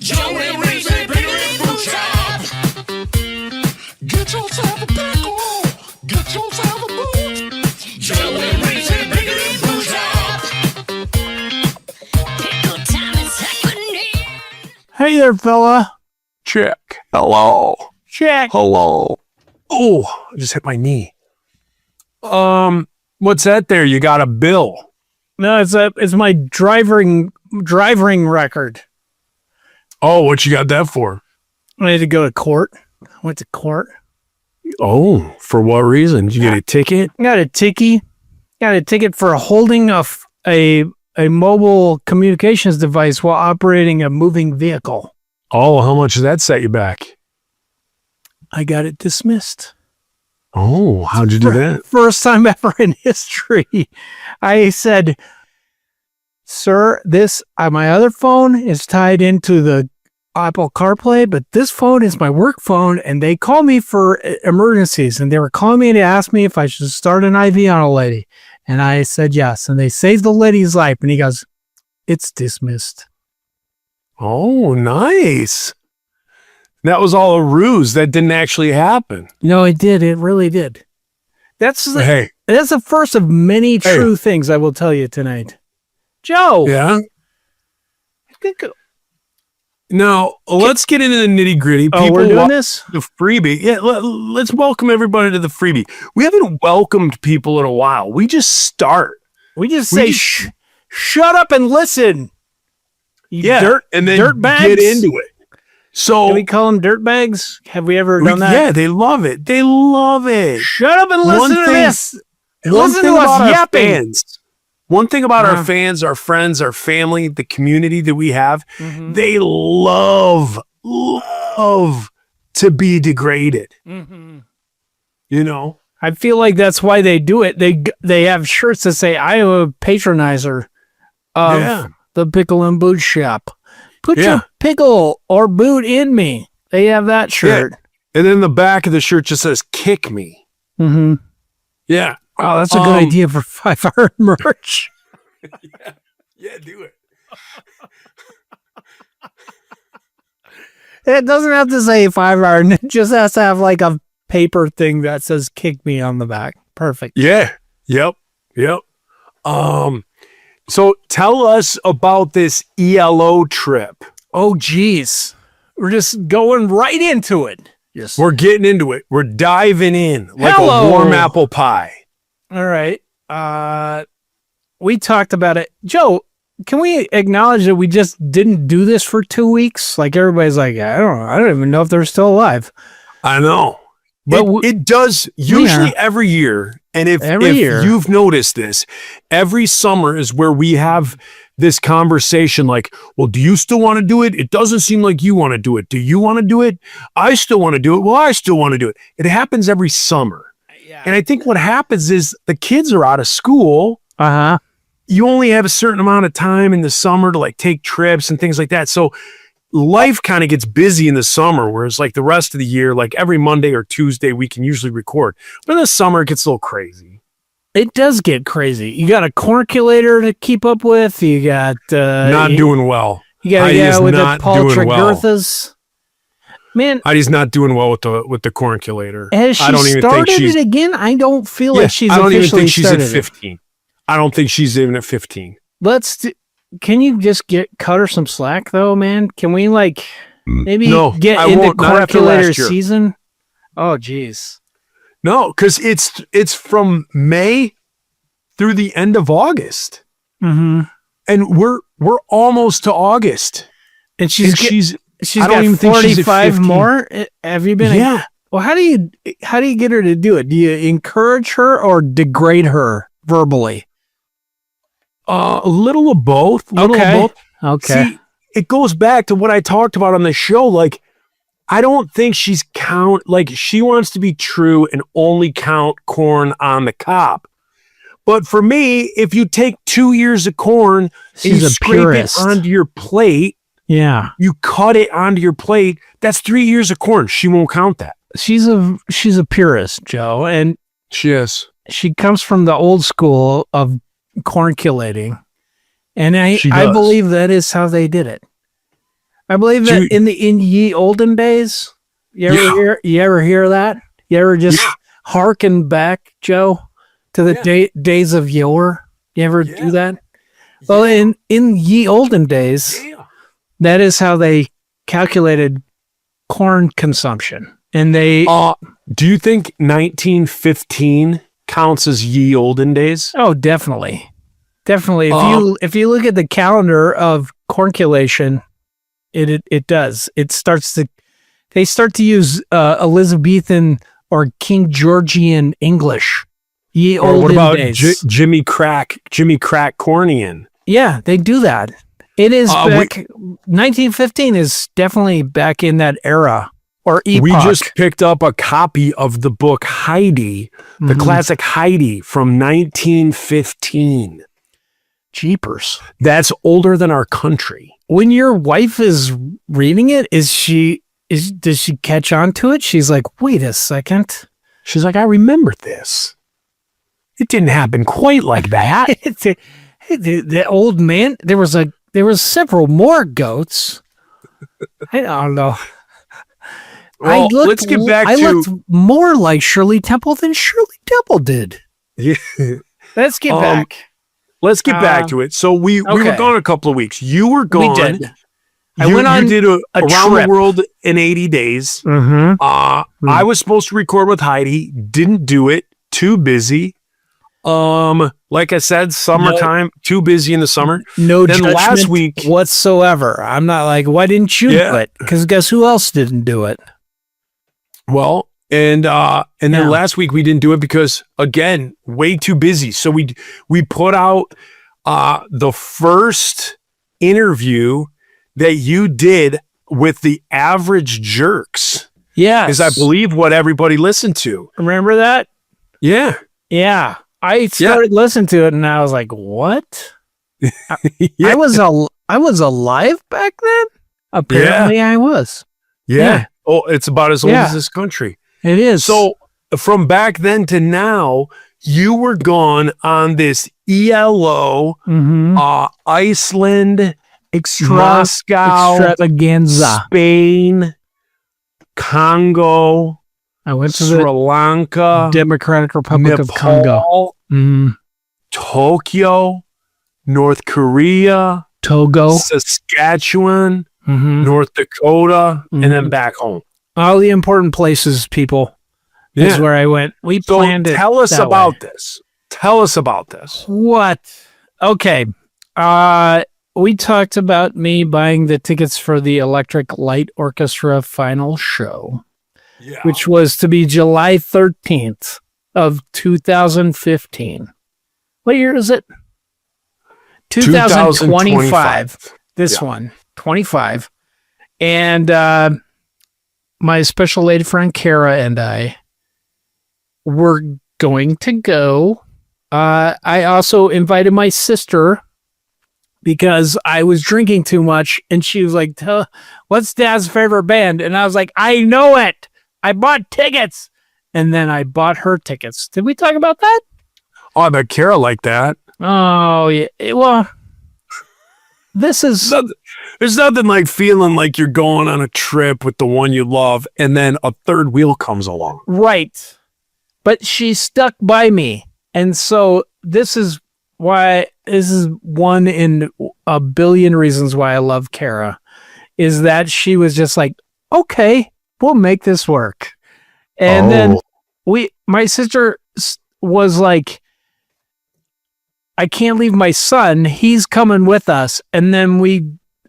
Joey Reese, Pickle Boot Shop. Get yourself a pickle. Get yourself a boot. Joey Reese, Pickle Boot Shop. Pickle time is happening. Hey there, fella. Check. Hello. Check. Hello. Oh, I just hit my knee. What's that there? You got a bill. No, it's my driving record. Oh, what you got that for? I had to go to court. I went to court. Oh, for what reason? Did you get a ticket? Got a ticket. Got a ticket for holding a mobile communications device while operating a moving vehicle. Oh, how much did that set you back? I got it dismissed. Oh, how'd you do that? First time ever in history. I said, sir, my other phone is tied into the Apple CarPlay, but this phone is my work phone, and they call me for emergencies, and they were calling me to ask me if I should start an IV on a lady. And I said yes, and they saved the lady's life, and he goes, it's dismissed. Oh, nice. That was all a ruse. That didn't actually happen. No, it did. It really did. That's the first of many true things I will tell you tonight. Joe. Yeah? Now, let's get into the nitty gritty. Oh, we're doing this? The freebie. Yeah, let's welcome everybody to the freebie. We haven't welcomed people in a while. We just start. We just say, shut up and listen. And then dirtbags? Get into it. So, can we call them dirtbags? Have we ever done that? Yeah, they love it. They love it. Shut up and listen to this. Listen to us yapping. One thing about our fans, our friends, our family, the community that we have, they love to be degraded. Mm-hmm. You know? I feel like that's why they do it. They have shirts that say, I am a patronizer of the Pickle and Boot Shop. Put your pickle or boot in me. They have that shirt. Yeah. And then the back of the shirt just says, kick me. Mm-hmm. Yeah. Wow, that's a good idea for 5-hour merch. Yeah, do it. It doesn't have to say 5-hour. It just has to have like a paper thing that says kick me on the back. Perfect. Yeah. Yep. So tell us about this ELO trip. Oh, geez. We're just going right into it. We're getting into it. We're diving in like a warm apple pie. All right. We talked about it. Joe, can we acknowledge that we just didn't do this for 2 weeks? Like everybody's like, I don't know. I don't even know if they're still alive. I know. But it does usually every year. And if you've noticed this, every summer is where we have this conversation like, well, do you still want to do it? It doesn't seem like you want to do it. Do you want to do it? I still want to do it. Well, I still want to do it. It happens every summer. Yeah. And I think what happens is the kids are out of school. Uh-huh. You only have a certain amount of time in the summer to like take trips and things like that. So life kind of gets busy in the summer, whereas like the rest of the year, like every Monday or Tuesday, we can usually record. But in the summer, it gets a little crazy. It does get crazy. You got a cornculator to keep up with. You got... not doing well. You got with the Paul Tregurthas. Man, Heidi's not doing well with the cornculator. Has she started it again? I don't feel like she's I don't even officially think she's at started 15. I don't think she's even at 15. Can you just cut her some slack though, man? Can we maybe get into cornculator season? Oh, geez. No, because it's from May through the end of August. Mm-hmm. And we're almost to August. And she's got 45 more. Have you been? Yeah. Well, how do you get her to do it? Do you encourage her or degrade her verbally? A little of both. Okay. See, it goes back to what I talked about on the show. Like, I don't think she wants to be true and only count corn on the cob. But for me, if you take 2 ears of corn and you scrape it onto your plate, you cut it onto your plate, that's 3 ears of corn. She won't count that. She's a purist, Joe, and she is. She comes from the old school of cornculating, and I believe that is how they did it. I believe that in ye olden days, you ever hear that? You ever just hearken back, Joe, to the days of yore? You ever do that? Well, in ye olden days, that is how they calculated corn consumption. And they do you think 1915 counts as ye olden days? Oh, definitely. Definitely. If you look at the calendar of cornculation, it does. They start to use Elizabethan or King Georgian English. Ye olden what about days. Jimmy Crack Cornian? Yeah, they do that. It is back. 1915 is definitely back in that era or epoch. We just picked up a copy of the book Heidi, the classic Heidi from 1915. Jeepers. That's older than our country. When your wife is reading it, does she catch on to it? She's like, wait a second. She's like, I remember this. It didn't happen quite like that. The old man, there was several more goats. I don't know. Well, let's get back to... I looked more like Shirley Temple than Shirley Temple did. Yeah. Let's get back. Let's get back to it. So we were gone a couple of weeks. You were gone. We did. You did a around trip. The world in 80 days. I was supposed to record with Heidi. Didn't do it. Too busy. Like I said, summertime. Too busy in the summer. No judgment last week whatsoever. I'm not like, why didn't you do it? Because guess who else didn't do it? Well, and then last week we didn't do it because, again, way too busy. So we put out the first interview that you did with the Average Jerks. Yeah. Is I believe what everybody listened to. Remember that? Yeah. Yeah. I started listening to it and I was like, what? I was alive back then? Apparently I was. Yeah. Oh, it's about as old as this country. It is. So from back then to now, you were gone on this ELO, Iceland, Moscow, extravaganza, Spain, Congo. I went to Sri Lanka, Democratic Republic of Congo, Tokyo, North Korea, Togo, Saskatchewan, North Dakota, and then back home. All the important places, people. That's where I went. We planned it. Tell us about this. Tell us about this. What? Okay. We talked about me buying the tickets for the Electric Light Orchestra final show. Yeah. Which was to be July 13th of 2015. What year is it? 2025. This one, 25. And my special lady friend Kara and I were going to go. I also invited my sister because I was drinking too much. And she was like, what's Dad's favorite band? And I was like, I know it. I bought tickets, and then I bought her tickets. Did we talk about that? Oh, I bet Kara liked that. Oh, yeah. Well, this is... There's nothing like feeling like you're going on a trip with the one you love, and then a third wheel comes along. Right. But she stuck by me. And so this is one in a billion reasons why I love Kara, is that she was just like, okay, we'll make this work. And then my sister was like, I can't leave my son. He's coming with us. And then we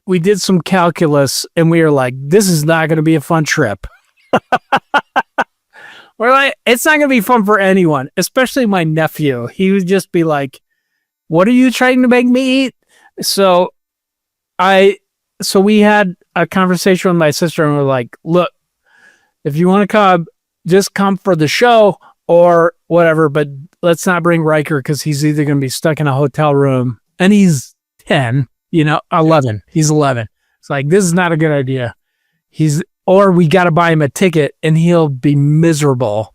did some calculus and we were like, this is not going to be a fun trip. We're like, it's not going to be fun for anyone, especially my nephew. He would just be like, what are you trying to make me eat? So we had a conversation with my sister and we're like, look, if you want to come, just come for the show or whatever, but let's not bring Riker because he's either going to be stuck in a hotel room and he's 10, 11. He's 11. It's like, this is not a good idea. Or we got to buy him a ticket and he'll be miserable.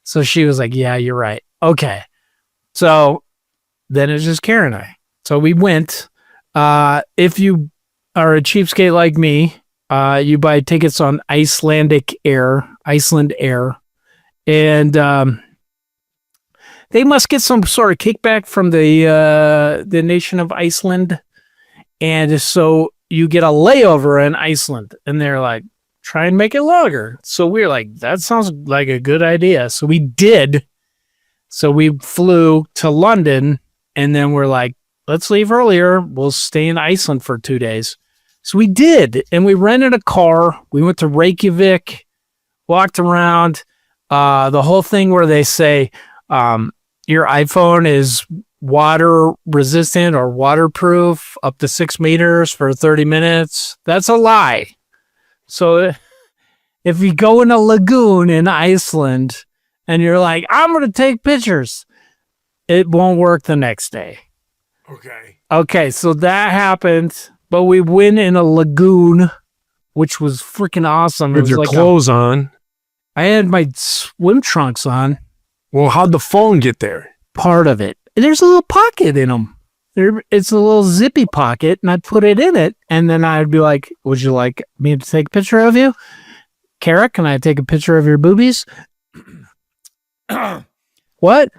So she was like, yeah, you're right. Okay. So then it's just Karen and I. So we went. If you are a cheapskate like me, you buy tickets on Iceland Air, and they must get some sort of kickback from the nation of Iceland, and so you get a layover in Iceland, and they're like, try and make it longer. So we were like, that sounds like a good idea. So we did. So we flew to London, and then we're like, let's leave earlier. We'll stay in Iceland for 2 days. So we did, and we rented a car. We went to Reykjavik, walked around. The whole thing where they say your iPhone is water resistant or waterproof up to 6 meters for 30 minutes. That's a lie. So if you go in a lagoon in Iceland and you're like, I'm going to take pictures, it won't work the next day. Okay, so that happened, but we went in a lagoon, which was freaking awesome. With your clothes on. I had my swim trunks on. Well, how'd the phone get there? Part of it. There's a little pocket in them. It's a little zippy pocket, and I'd put it in it, and then I'd be like, would you like me to take a picture of you? Kara, can I take a picture of your boobies? What?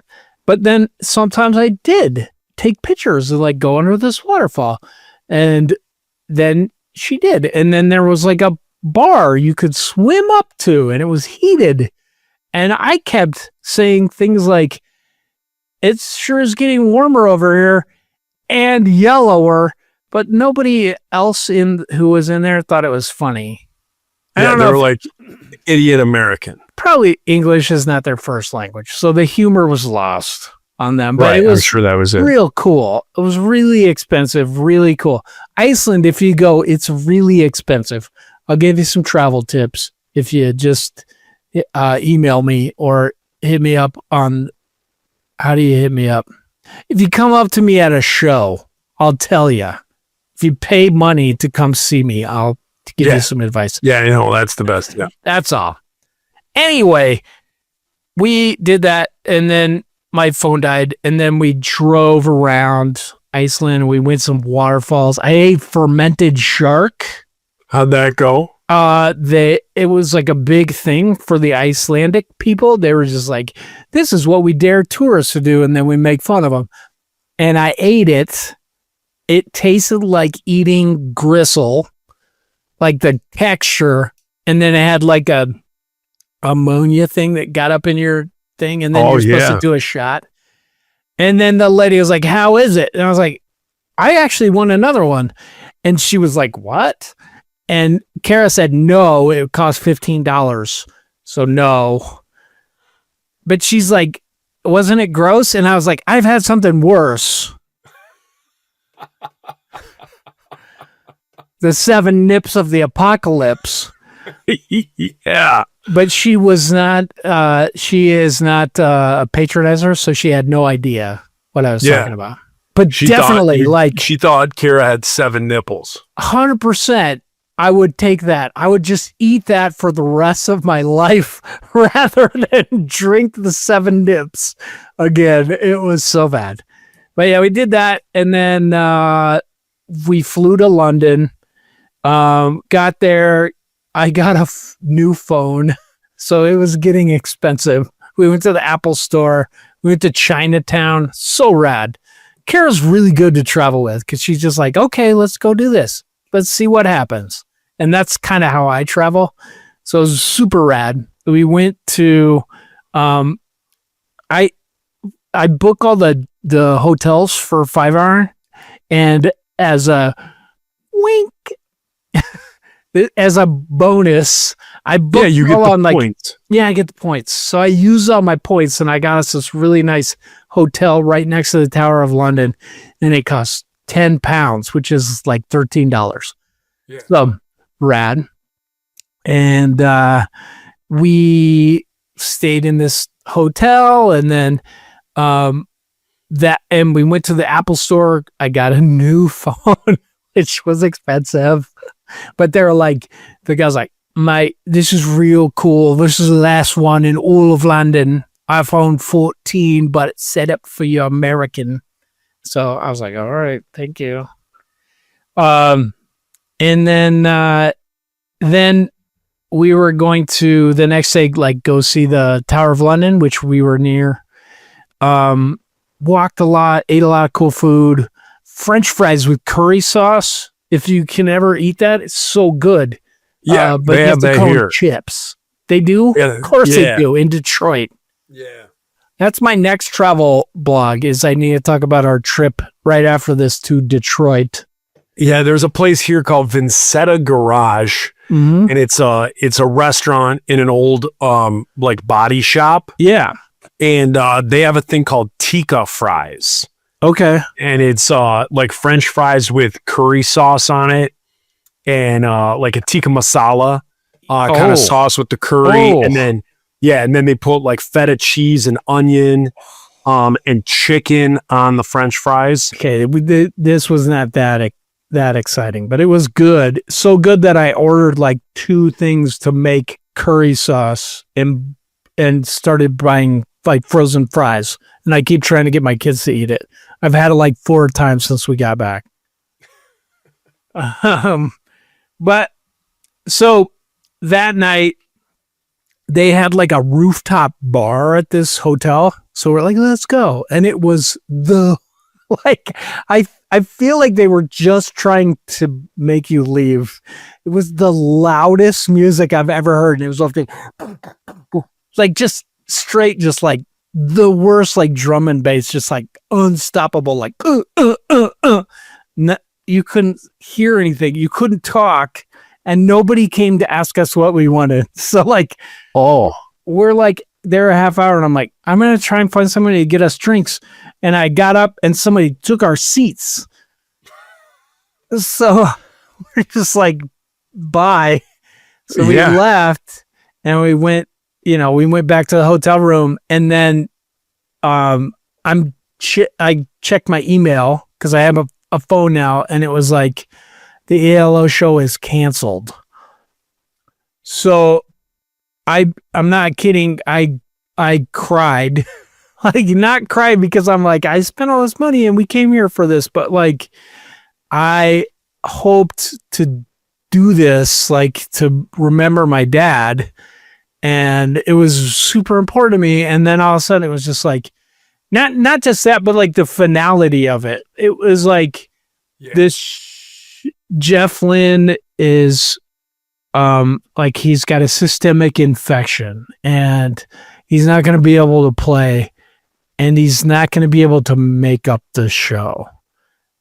But then sometimes I did take pictures of like go under this waterfall, and then she did. And then there was like a bar you could swim up to, and it was heated. And I kept saying things like, it sure is getting warmer over here and yellower, but nobody else who was in there thought it was funny. I don't know. They were like idiot American. Probably English is not their first language, so the humor was lost on them. But right, it was I'm sure that was it. Real cool. It was really expensive, really cool. Iceland, if you go, it's really expensive. I'll give you some travel tips if you just email me or hit me up on. How do you hit me up? If you come up to me at a show, I'll tell you. If you pay money to come see me, I'll give you some advice. Yeah, I know. That's the best. Yeah. That's all. Anyway, we did that, and then my phone died, and then we drove around Iceland. We went some waterfalls. I ate fermented shark. How'd that go? It was like a big thing for the Icelandic people. They were just like, this is what we dare tourists to do, and then we make fun of them. And I ate it. It tasted like eating gristle, like the texture, and then it had like a ammonia thing that got up in your thing, and then you're supposed to do a shot. And then the lady was like, how is it? And I was like, I actually want another one. And she was like, what? And Kara said, no, it cost $15. So no. But she's like, wasn't it gross? And I was like, I've had something worse. The 7 nips of the apocalypse. Yeah. But she is not a patronizer, so she had no idea what I was talking about. But she thought Kara had 7 nipples. 100%. I would take that. I would just eat that for the rest of my life rather than drink the 7 nips again. It was so bad. But yeah, we did that. And then we flew to London, got there. I got a new phone, so it was getting expensive. We went to the Apple store. We went to Chinatown. So rad. Kara's really good to travel with because she's just like, okay, let's go do this. Let's see what happens. And that's kind of how I travel. So it was super rad. We went to, I book all the hotels for 5 Hour, and as a wink, as a bonus, I booked you get the points. Yeah, I get the points. So I used all my points, and I got us this really nice hotel right next to the Tower of London, and it cost £10, which is like $13. Yeah. So rad. And we stayed in this hotel, and then and we went to the Apple store. I got a new phone, which was expensive. But they were like, the guy's like, mate, this is real cool. This is the last one in all of London. iPhone 14, but it's set up for your American. So I was like, all right, thank you. And then we were going to the next day, like go see the Tower of London, which we were near. Walked a lot, ate a lot of cool food. French fries with curry sauce. If you can ever eat that, it's so good. Yeah, but you have to call them chips. They do? Yeah, of course they do in Detroit. Yeah. That's my next travel blog is I need to talk about our trip right after this to Detroit. Yeah, there's a place here called Vincetta Garage, and it's a restaurant in an old like body shop. Yeah. And they have a thing called tikka fries. Okay. And it's like French fries with curry sauce on it and like a tikka masala kind of sauce with the curry. And then they put like feta cheese and onion and chicken on the French fries. Okay, this was not that exciting, but it was good. So good that I ordered like 2 things to make curry sauce and started buying like frozen fries. And I keep trying to get my kids to eat it. I've had it like 4 times since we got back. But so that night they had like a rooftop bar at this hotel. So we're like, let's go. And it was I feel like they were just trying to make you leave. It was the loudest music I've ever heard. And it was like just straight, just like the worst, like drum and bass, just like unstoppable, like, you couldn't hear anything. You couldn't talk and nobody came to ask us what we wanted. So like, we're like there a half hour and I'm like, I'm going to try and find somebody to get us drinks. And I got up and somebody took our seats. So we're just like, bye. So we left and we went back to the hotel room and then I checked my email because I have a phone now and it was like the ELO show is canceled. So I'm not kidding. I cried. Like not cried because I'm like, I spent all this money and we came here for this, but like I hoped to do this, like to remember my dad. And it was super important to me. And then all of a sudden it was just like, not just that, but like the finality of it. It was like this Jeff Lynne is like he's got a systemic infection and he's not going to be able to play and he's not going to be able to make up the show.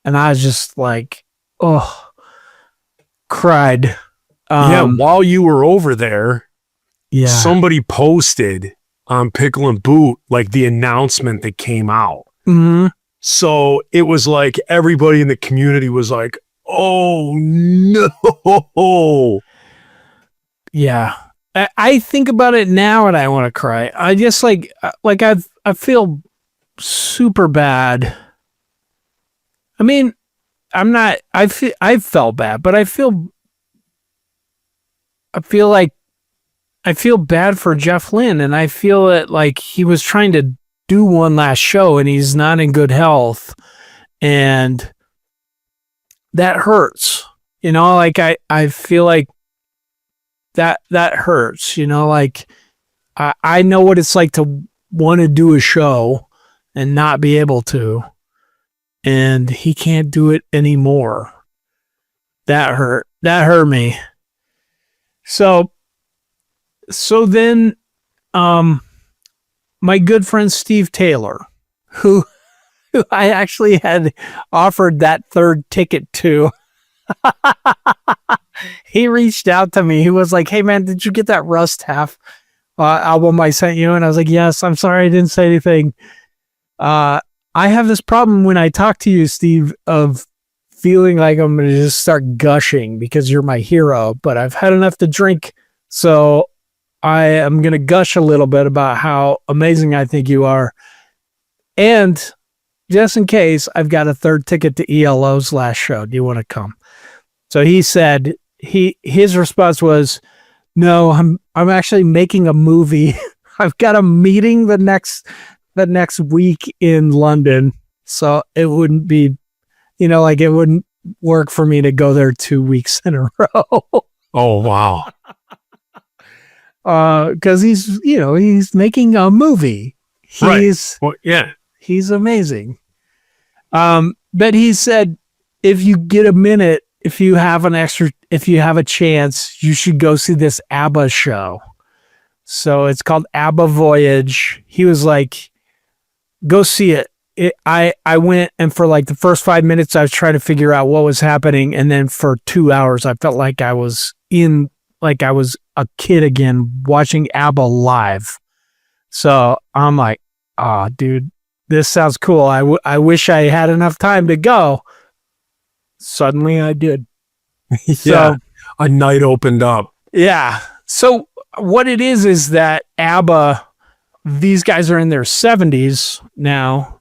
And I was just like, cried. While you were over there, somebody posted on Pickle and Boot like the announcement that came out. Mm-hmm. So it was like everybody in the community was like, oh no. Yeah. I think about it now and I want to cry. I just like I feel super bad. I mean, I felt bad, but I feel bad for Jeff Lynne and I feel that like he was trying to do one last show and he's not in good health and that hurts, like I feel like that hurts, like I know what it's like to want to do a show and not be able to, and he can't do it anymore. That hurt me. So then, my good friend Steve Taylor, who I actually had offered that 3rd ticket to, he reached out to me. He was like, hey man, did you get that Rust Half album I sent you? And I was like, yes, I'm sorry I didn't say anything. I have this problem when I talk to you, Steve, of feeling like I'm going to just start gushing because you're my hero, but I've had enough to drink. So I am going to gush a little bit about how amazing I think you are. And just in case, I've got a 3rd ticket to ELO's last show. Do you want to come? So he said, his response was, no, I'm actually making a movie. I've got a meeting the next week in London. So it wouldn't be, it work for me to go there 2 weeks in a row. Oh, wow. Because he's making a movie. He's amazing. But he said, if you get a minute, if you have a chance, you should go see this ABBA show. So it's called ABBA Voyage. He was like, go see it. I went, and for like the first 5 minutes, I was trying to figure out what was happening. And then for 2 hours, I felt like I was a kid again watching ABBA live. So I'm like, oh, dude, this sounds cool. I wish I had enough time to go. Suddenly I did. Yeah. So, a night opened up. Yeah. So what it is that ABBA, these guys are in their 70s now.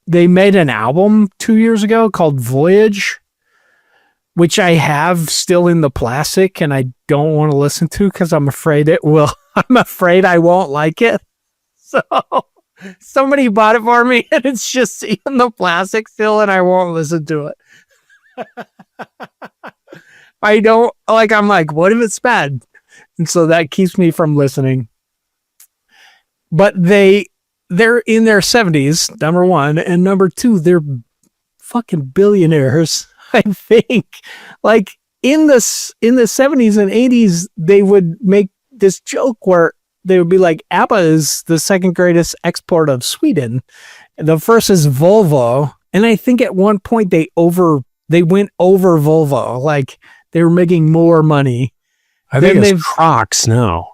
They made an album 2 years ago called Voyage, which I have still in the plastic and I don't want to listen to because I'm afraid I won't like it. So somebody bought it for me and it's just in the plastic still and I won't listen to it. I'm like, what if it's bad? And so that keeps me from listening. But they're in their 70s, number one, and number two, they're fucking billionaires. I think like in the 70s and 80s, they would make this joke where they would be like, ABBA is the second greatest export of Sweden. The first is Volvo. And I think at one point they went over Volvo. Like they were making more money. I think it's Crocs now.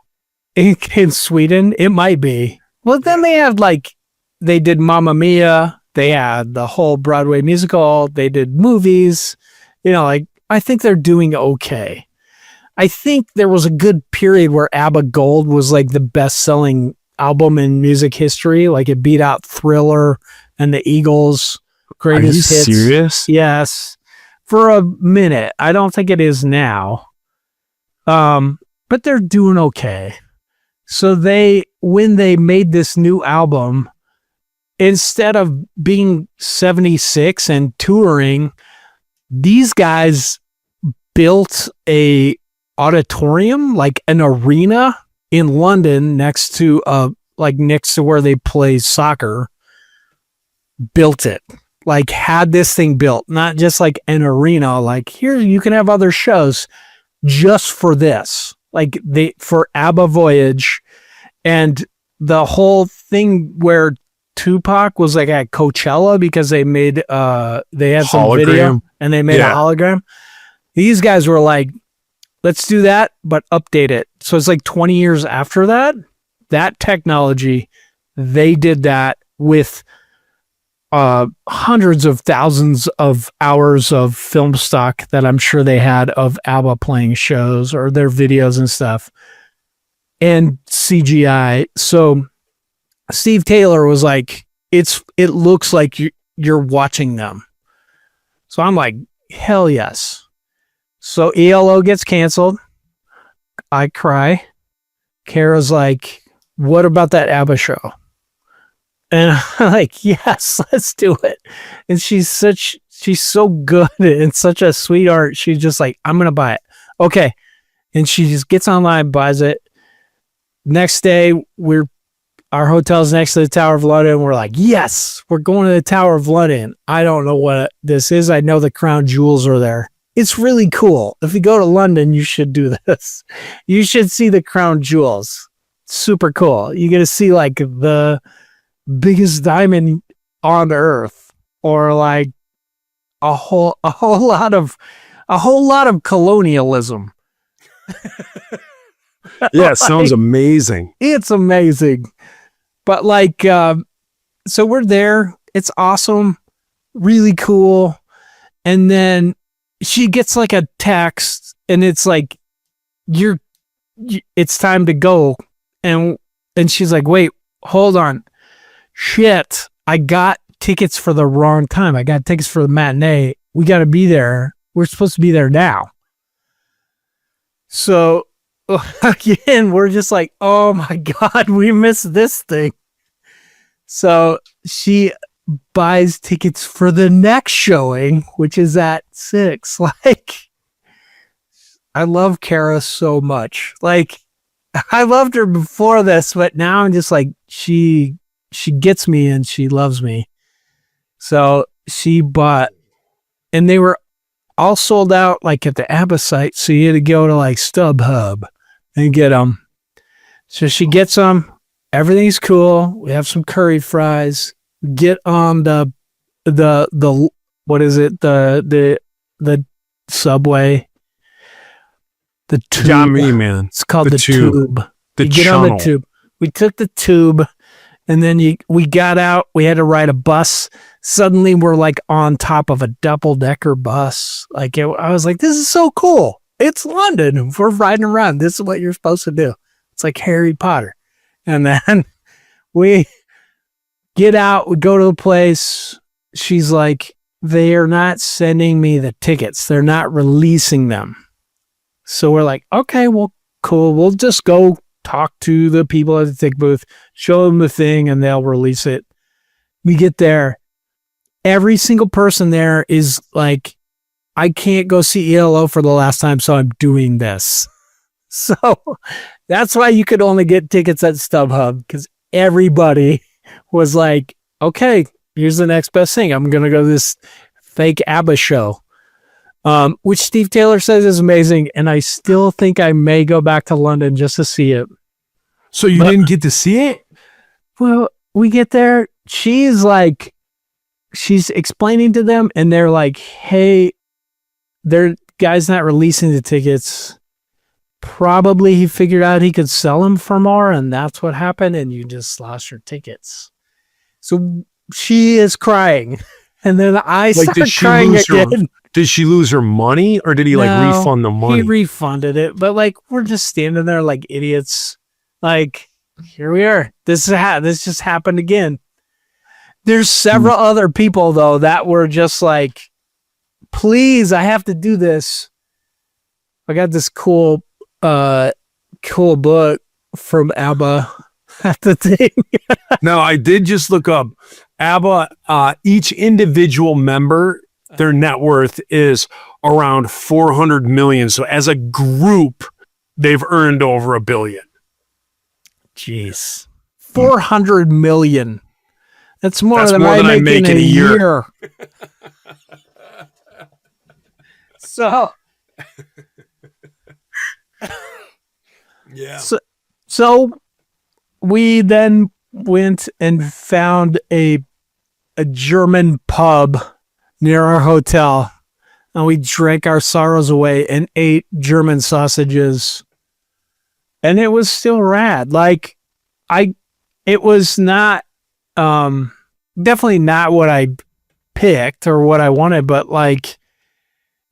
In Sweden, it might be. Well, then they did Mamma Mia. They had the whole Broadway musical. They did movies. I think they're doing okay. I think there was a good period where ABBA Gold was like the best-selling album in music history. Like it beat out Thriller and the Eagles' greatest hits. Are you serious? Yes. For a minute. I don't think it is now. But they're doing okay. So when they made this new album, instead of being 76 and touring, these guys built a auditorium, like an arena in London next to where they play soccer. Built it. Like had this thing built, not just like an arena, like here you can have other shows just for this. Like for ABBA Voyage, and the whole thing where Tupac was like at Coachella because they made they had some hologram. video and they made a hologram. These guys were like, let's do that, but update it. So it's like 20 years after that technology, they did that with hundreds of thousands of hours of film stock that I'm sure they had of ABBA playing shows or their videos and stuff, and CGI. So Steve Taylor was like, it looks like you're watching them. So I'm like, hell yes. So ELO gets canceled. I cry. Kara's like, what about that ABBA show? And I'm like, yes, let's do it. And she's so good and such a sweetheart. She's just like, I'm going to buy it. Okay. And she just gets online, buys it. Next day, our hotel's next to the Tower of London. We're like, yes, we're going to the Tower of London. I don't know what this is. I know the crown jewels are there. It's really cool. If you go to London, you should do this. You should see the crown jewels. Super cool. You get to see like the biggest diamond on earth, or like a whole lot of colonialism. Yeah, it sounds amazing. It's amazing. But like, so we're there. It's awesome. Really cool. And then she gets like a text and it's like, it's time to go. And she's like, wait, hold on. Shit, I got tickets for the wrong time. I got tickets for the matinee. We got to be there. We're supposed to be there now. So again, we're just like, oh my God, we missed this thing. So she buys tickets for the next showing, which is at 6. Like, I love Kara so much. Like, I loved her before this, but now I'm just like, she gets me and she loves me. So she bought, and they were all sold out like at the ABBA site. So you had to go to like StubHub and get them. So she gets them. Everything's cool. We have some curry fries. Get on the what is it? The subway. The tube. Got me, man. It's called the tube. The get on the tube. We took the tube, and then we got out. We had to ride a bus. Suddenly, we're like on top of a double-decker bus. Like I was like, "This is so cool! It's London. We're riding around. This is what you're supposed to do. It's like Harry Potter." And then we get out. We go to the place. She's like, "They are not sending me the tickets. They're not releasing them." So we're like, okay, well, cool. We'll just go talk to the people at the ticket booth, show them the thing, and they'll release it. We get there. Every single person there is like, I can't go see ELO for the last time, so I'm doing this. So that's why you could only get tickets at StubHub, because everybody was like, okay, here's the next best thing. I'm going to go to this fake ABBA show. Which Steve Taylor says is amazing, and I still think I may go back to London just to see it. So you didn't get to see it? Well, we get there. She's explaining to them, and they're like, hey, their guy's not releasing the tickets. Probably he figured out he could sell them for more, and that's what happened, and you just lost your tickets. So she is crying, and then I start crying again. Did she lose her money, or did he refund the money? He refunded it, but like we're just standing there like idiots. Like, here we are. This just happened again. There's several other people though that were just like, please, I have to do this. I got this cool book from ABBA at the thing. No, I did just look up ABBA. Each individual member, their net worth is around 400 million. So as a group, they've earned over $1 billion. Jeez. 400 million. That's more than I make in a year. So, yeah. So we then went and found a German pub near our hotel, and we drank our sorrows away and ate German sausages, and it was still rad. Like, it was not, definitely not what I picked or what I wanted, but like,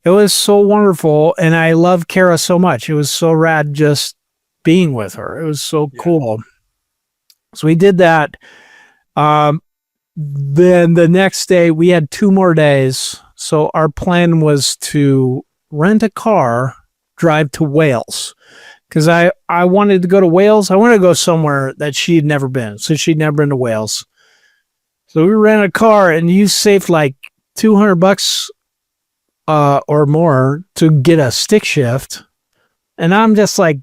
it was so wonderful, and I love Kara so much. It was so rad just being with her. It was so cool. So we did that. Then the next day, we had 2 more days. So our plan was to rent a car, drive to Wales. Because I wanted to go to Wales. I wanted to go somewhere that she'd never been. So she'd never been to Wales. So we rented a car, and you saved like $200 or more to get a stick shift. And I'm just like,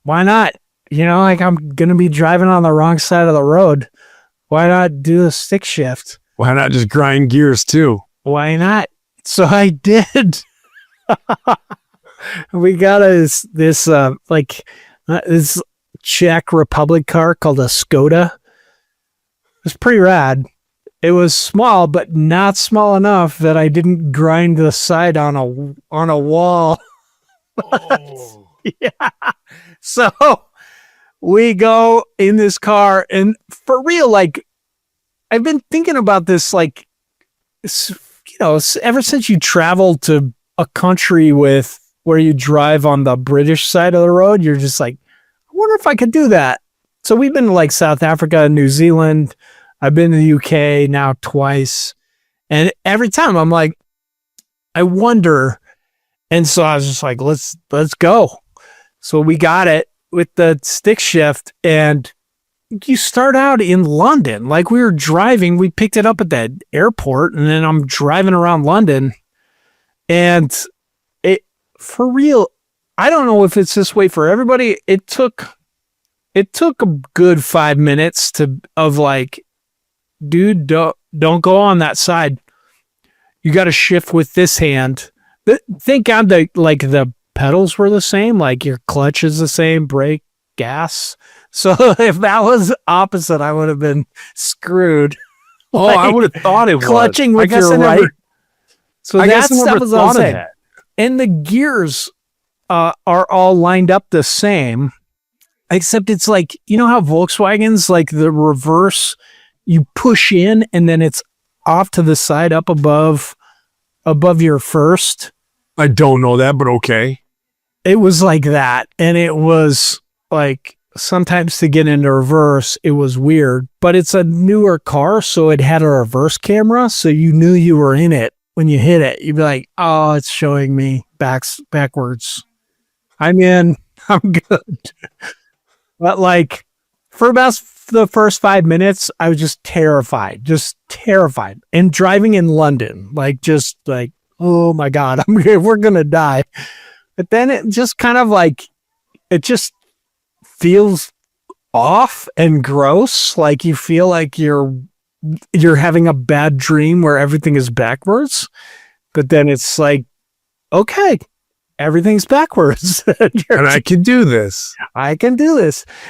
why not? You know, like, I'm going to be driving on the wrong side of the road. Why not do a stick shift? Why not just grind gears too? Why not? So I did. We got this Czech Republic car called a Skoda. It was pretty rad. It was small, but not small enough that I didn't grind the side on a wall. Oh. Yeah. So we go in this car, and for real, like, I've been thinking about this, like, you know, ever since you travel to a country where you drive on the British side of the road, you're just like, I wonder if I could do that. So we've been to like South Africa and New Zealand. I've been to the UK now twice. And every time I'm like, I wonder. And so I was just like, let's go. So we got it with the stick shift, and you start out in London. Like we were driving, we picked it up at that airport, and then I'm driving around London, and it, for real, I don't know if it's this way for everybody. It took a good 5 minutes of like, dude, don't go on that side. You got to shift with this hand. Thank God the pedals were the same, like your clutch is the same, brake, gas. So if that was opposite, I would have been screwed. Oh, I would have thought it was clutching with your right. So I guess that I stuff never was thought all of that. And the gears are all lined up the same, except it's like, you know how Volkswagens, like the reverse, you push in and then it's off to the side up above your first. I don't know that, but okay. It was like that. And it was like, sometimes to get into reverse, it was weird, but it's a newer car. So it had a reverse camera. So you knew you were in it when you hit it. You'd be like, oh, it's showing me backwards. I'm in, I'm good. But like for about the first 5 minutes, I was just terrified. And driving in London, like, just like, oh my God, we're going to die. But then it just kind of like, it just feels off and gross. Like you feel like you're having a bad dream where everything is backwards. But then it's like, okay, everything's backwards. And I can do this.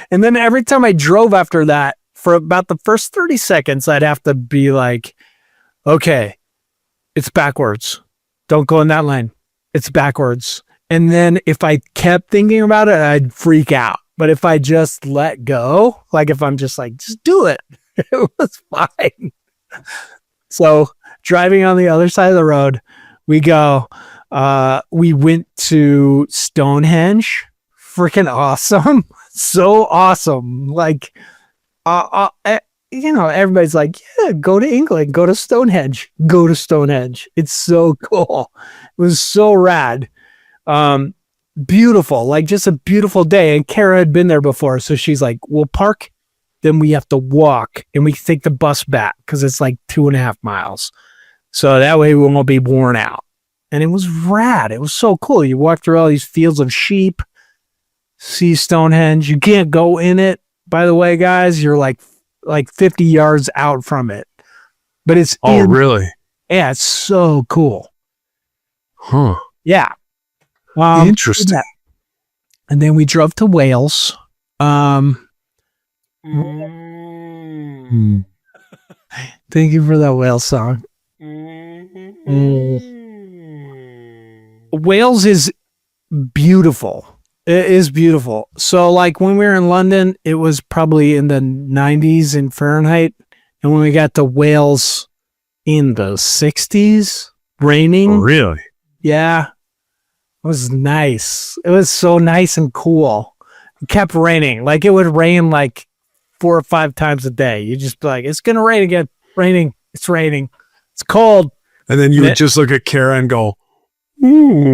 And then every time I drove after that, for about the first 30 seconds, I'd have to be like, okay, it's backwards. Don't go in that lane. It's backwards. And then if I kept thinking about it, I'd freak out. But if I just let go, like if I'm just like, just do it, it was fine. So driving on the other side of the road, we went to Stonehenge. Freaking awesome. So awesome. Like, everybody's like, yeah, go to England, go to Stonehenge. It's so cool. It was so rad. Beautiful, like just a beautiful day. And Kara had been there before. So she's like, we'll park, then we have to walk and we take the bus back because it's like 2.5 miles. So that way we won't be worn out. And it was rad. It was so cool. You walk through all these fields of sheep, see Stonehenge. You can't go in it, by the way, guys. You're like 50 yards out from it. But it's really? Yeah, it's so cool. Huh. Yeah. Interesting. And then we drove to Wales. Thank you for that Wales song. Wales is beautiful. It is beautiful. So like when we were in London, it was probably in the 90s in Fahrenheit. And when we got to Wales in the 60s, raining. Oh, really? Yeah. It was nice. It was so nice and cool. It kept raining. Like it would rain like 4 or 5 times a day. You just be like, it's going to rain again. It's raining. It's cold. And then you would just look at Kara and go, and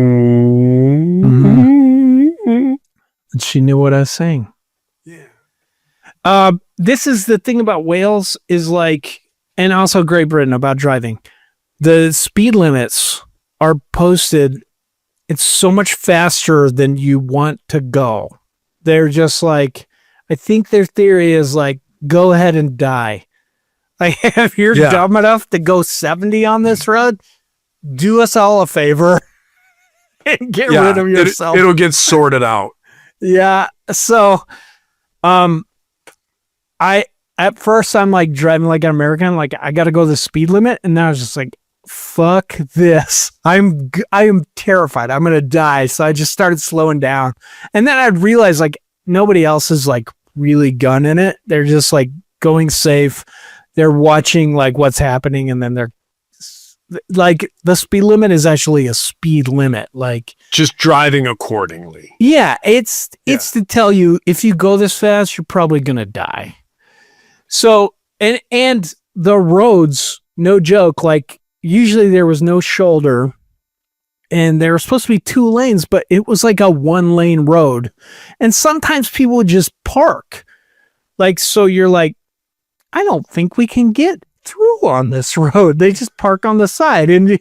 she knew what I was saying. Yeah. This is the thing about Wales is like, and also Great Britain about driving. The speed limits are posted. It's so much faster than you want to go. They're just like, I think their theory is like, go ahead and die. Like if you're dumb enough to go 70 on this road, do us all a favor and get rid of yourself. It'll get sorted out. Yeah. So, at first I'm like driving like an American, like I got to go the speed limit. And now I was just like, fuck this. I am terrified. I'm going to die. So I just started slowing down. And then I'd realize like nobody else is like really gunning it. They're just like going safe. They're watching like what's happening. And then they're like, the speed limit is actually a speed limit. Like just driving accordingly. Yeah. It's to tell you if you go this fast, you're probably going to die. So, and the roads, no joke, like usually there was no shoulder and there were supposed to be 2 lanes, but it was like a 1-lane road. And sometimes people would just park. Like, so you're like, I don't think we can get through on this road. They just park on the side. And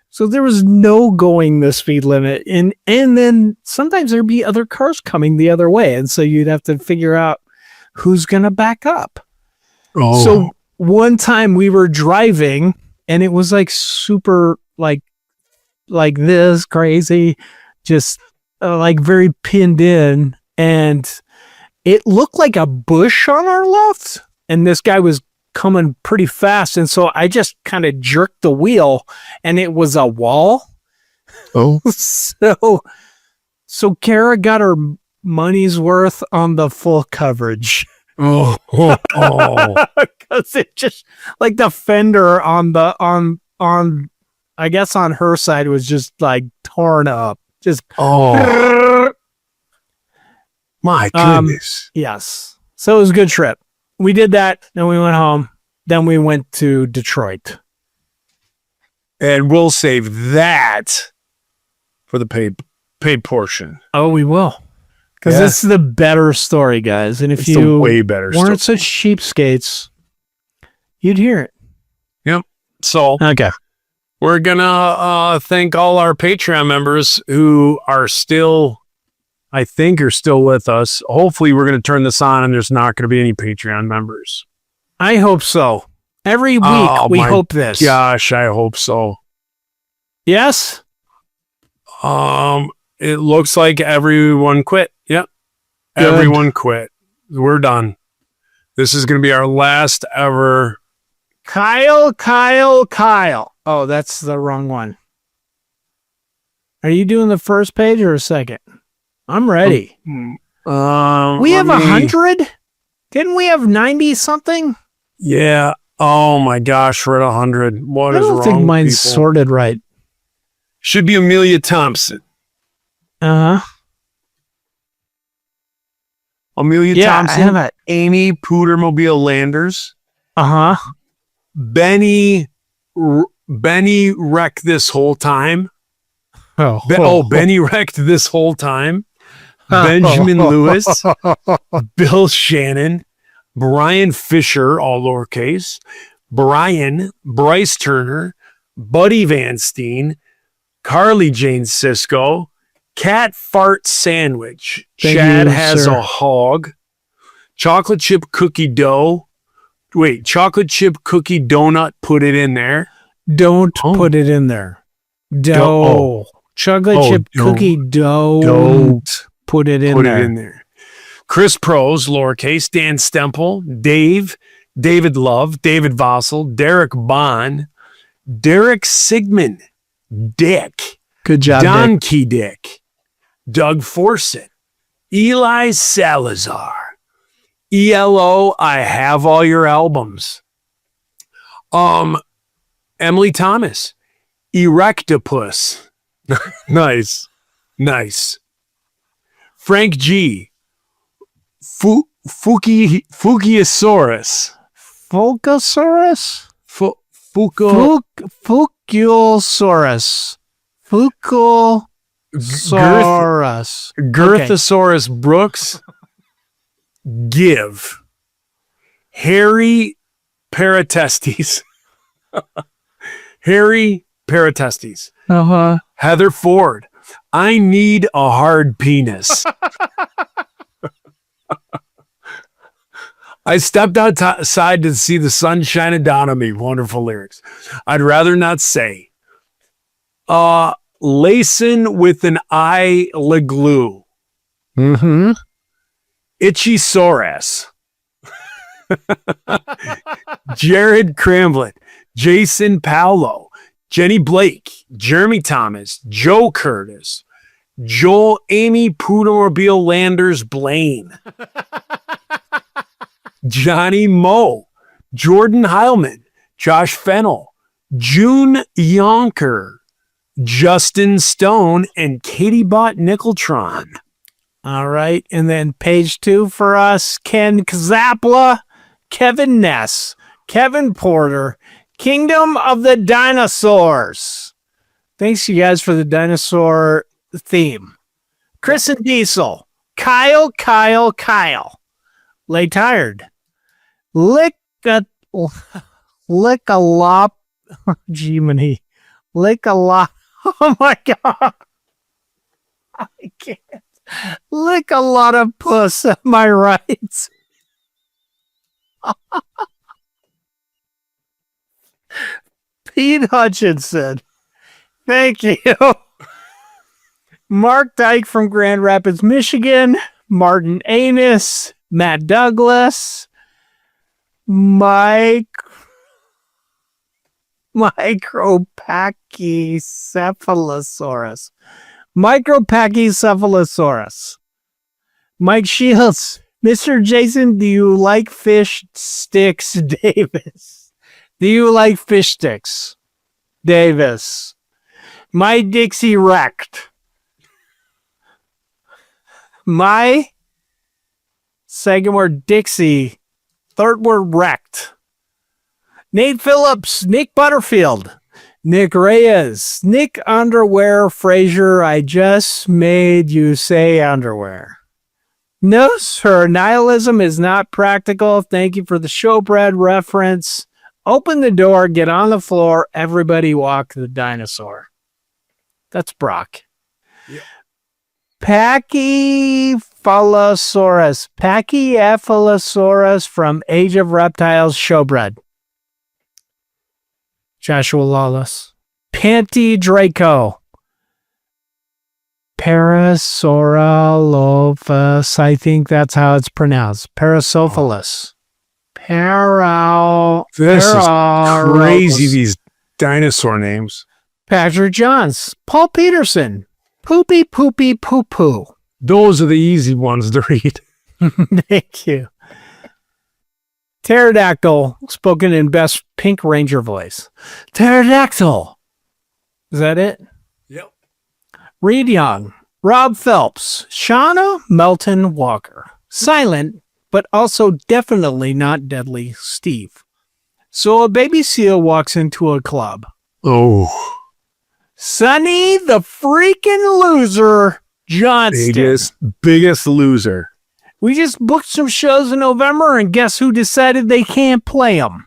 so there was no going the speed limit. And then sometimes there'd be other cars coming the other way. And so you'd have to figure out who's going to back up. Oh. So one time we were driving and it was like super like this crazy, just like very pinned in. And it looked like a bush on our left. And this guy was coming pretty fast. And so I just kind of jerked the wheel and it was a wall. Oh. So Kara got her money's worth on the full coverage. Oh. Because it just like the fender on I guess on her side was just like torn up. Just my goodness. Yes. So it was a good trip. We did that, then we went home, then we went to Detroit. And we'll save that for the paid portion. Oh, we will. Because this is the better story, guys. And if you way better weren't such cheapskates, you'd hear it. Yep. So okay, we're gonna thank all our Patreon members who are still, I think, are still with us. Hopefully, we're gonna turn this on and there's not gonna be any Patreon members. I hope so. Every week we hope this. Gosh, I hope so. Yes. It looks like everyone quit. Yep. Good. Everyone quit. We're done. This is going to be our last ever. Kyle. Oh, that's the wrong one. Are you doing the first page or a second? I'm ready. We have 100? Didn't we have 90 something? Yeah. Oh my gosh, we're at 100. What is wrong? I don't think mine's sorted right. Should be Amelia Thompson. Amelia Thompson. I have it. Amy Pootermobile Landers. Benny wrecked this whole time. Benny wrecked this whole time. Benjamin Lewis. Bill Shannon. Brian Fisher, all lowercase. Bryce Turner. Buddy Van Steen. Carly Jane Cisco. Cat Fart Sandwich. Chad has a hog. Chocolate chip cookie dough. Wait, chocolate chip cookie donut. Put it in there. Don't put it in there. Dough. Chocolate chip cookie dough. Don't put it in there. Put it in there. Chris Pros, lowercase. Dan Stemple. David Love. David Vossel. Derek Bond. Derek Sigmund. Dick. Good job, Donkey Dick. Doug Forsett. Eli Salazar. ELO, I have all your albums. Emily Thomas. Erectopus. Nice. Frank G. Fukiasaurus. Fulgosaurus? Fukulosaurus. Fukulosaurus. Girthosaurus Brooks. Give. Harry Paratestes. Harry Paratestes. Heather Ford. I need a hard penis. I stepped outside to see the sun shining down on me. Wonderful lyrics. I'd rather not say. Lacin with an eye glue. Itchy Soras. Jared Cramblett. Jason Paolo. Jenny Blake. Jeremy Thomas. Joe Curtis. Joel Amy Pootermobile Landers Blaine. Johnny Moe. Jordan Heilman. Josh Fennel. June Yonker. Justin Stone and Katie Bott Nickeltron. All right. And then page 2 for us, Ken Zapla, Kevin Ness, Kevin Porter, Kingdom of the Dinosaurs. Thanks, you guys, for the dinosaur theme. Chris and Diesel, Kyle, lay tired. Lick a lop. Jiminy. Lick a lot. Oh my God. I can't. Lick a lot of puss. Am I right? Pete Hutchinson. Thank you. Mark Dyke from Grand Rapids, Michigan. Martin Anus. Matt Douglas. Micropachycephalosaurus. Micropachycephalosaurus. Mike Shields. Mr. Jason, do you like fish sticks, Davis? Do you like fish sticks, Davis? My Dixie wrecked. My second word, Dixie. Third word, wrecked. Nate Phillips, Nick Butterfield, Nick Reyes, Nick Underwear Frazier, I just made you say underwear. No, sir, nihilism is not practical. Thank you for the showbread reference. Open the door, get on the floor, everybody walk the dinosaur. That's Brock. Yeah. Pachycephalosaurus from Age of Reptiles showbread. Joshua Lawless. Panty Draco. Parasaurolophus. I think that's how it's pronounced. Parasophilus. This is crazy, these dinosaur names. Patrick Johns. Paul Peterson. Poopy Poopy Poo Poo. Those are the easy ones to read. Thank you. Pterodactyl, spoken in best Pink Ranger voice. Pterodactyl. Is that it? Yep. Reed Young. Rob Phelps. Shauna Melton Walker. Silent, but also definitely not deadly, Steve. So a baby seal walks into a club. Oh. Sonny the freaking loser, Johnston. Biggest loser. We just booked some shows in November, and guess who decided they can't play them?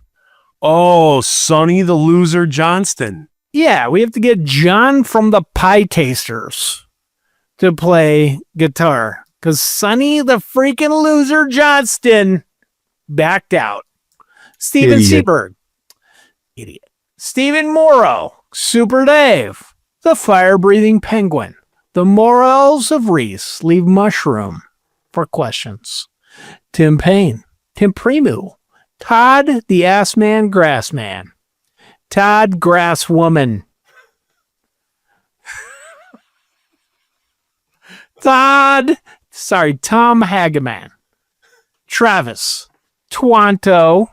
Oh, Sonny the Loser Johnston. Yeah, we have to get John from the Pie Tasters to play guitar. Because Sonny the freaking loser Johnston backed out. Steven Seberg. Idiot. Stephen Morrow. Super Dave. The Fire-Breathing Penguin. The Morels of Reese leave mushroom for questions. Tim Payne. Tim Premu. Todd the Ass Man Grass Man. Todd Grass Woman. Tom Hageman. Travis. Twanto.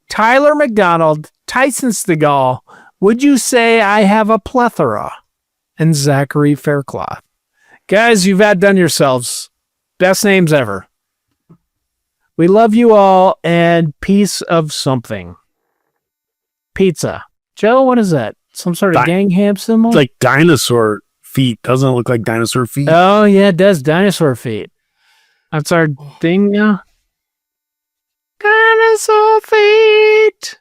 Tyler McDonald. Tyson Stegall. Would you say I have a plethora? And Zachary Faircloth. Guys, you've outdone yourselves. Best names ever. We love you all, and piece of something. Pizza. Joe, what is that? Some sort of gang ham symbol? Like dinosaur feet. Doesn't it look like dinosaur feet? Oh, yeah, it does. Dinosaur feet. That's our thing now. Dinosaur feet.